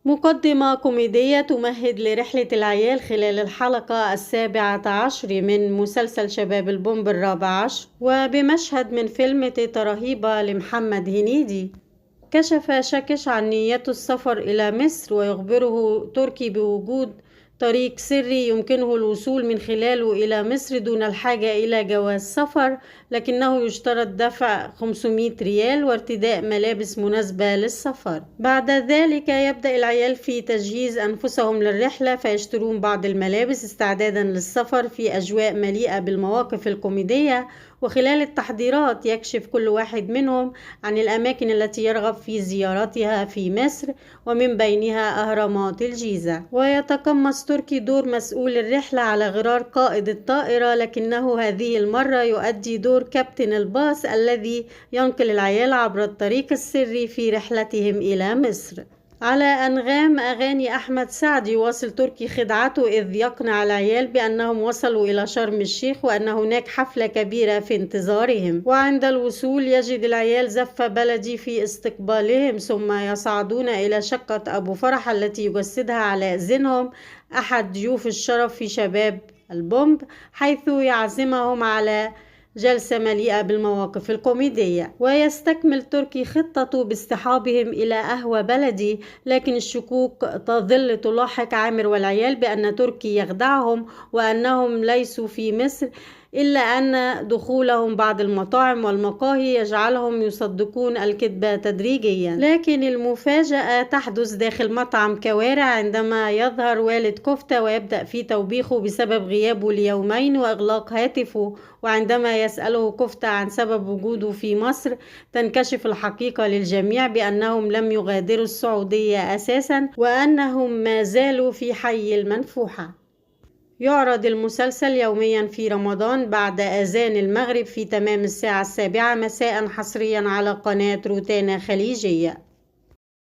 مقدمة كوميدية تمهد لرحلة العيال خلال الحلقة 17 من مسلسل شباب البومب 14، وبمشهد من فيلم تيتا رهيبة لمحمد هنيدي. كشف شاكش عن نيته السفر إلى مصر، ويخبره تركي بوجود طريق سري يمكنه الوصول من خلاله إلى مصر دون الحاجة إلى جواز سفر، لكنه يشترط دفع 500 ريال وارتداء ملابس مناسبة للسفر. بعد ذلك يبدأ العيال في تجهيز أنفسهم للرحلة، فيشترون بعض الملابس استعدادا للسفر في أجواء مليئة بالمواقف الكوميدية. وخلال التحضيرات يكشف كل واحد منهم عن الأماكن التي يرغب في زيارتها في مصر، ومن بينها أهرامات الجيزة. ويتقمص تركي دور مسؤول الرحلة على غرار قائد الطائرة، لكنه هذه المرة يؤدي دور كابتن الباص الذي ينقل العيال عبر الطريق السري في رحلتهم إلى مصر. على أنغام أغاني أحمد سعد يواصل تركي خدعته، إذ يقنع العيال بأنهم وصلوا إلى شرم الشيخ وأن هناك حفلة كبيرة في انتظارهم. وعند الوصول يجد العيال زفة بلدي في استقبالهم، ثم يصعدون إلى شقة أبو فرح التي يجسدها على إذنهم أحد ضيوف الشرف في شباب البومب، حيث يعزمهم على جلسة مليئة بالمواقف الكوميدية. ويستكمل تركي خطته باصطحابهم إلى قهوة بلدي، لكن الشكوك تظل تلاحق عامر والعيال بأن تركي يخدعهم وأنهم ليسوا في مصر، إلا أن دخولهم بعض المطاعم والمقاهي يجعلهم يصدقون الكذبة تدريجيا. لكن المفاجأة تحدث داخل مطعم كوارع عندما يظهر والد كفتة ويبدأ في توبيخه بسبب غيابه ليومين وإغلاق هاتفه. وعندما يسأله كفتة عن سبب وجوده في مصر، تنكشف الحقيقة للجميع بأنهم لم يغادروا السعودية أساسا، وأنهم ما زالوا في حي المنفوحة. يعرض المسلسل يوميا في رمضان بعد أذان المغرب في تمام الساعة 7 مساء، حصريا على قناة روتانا خليجية.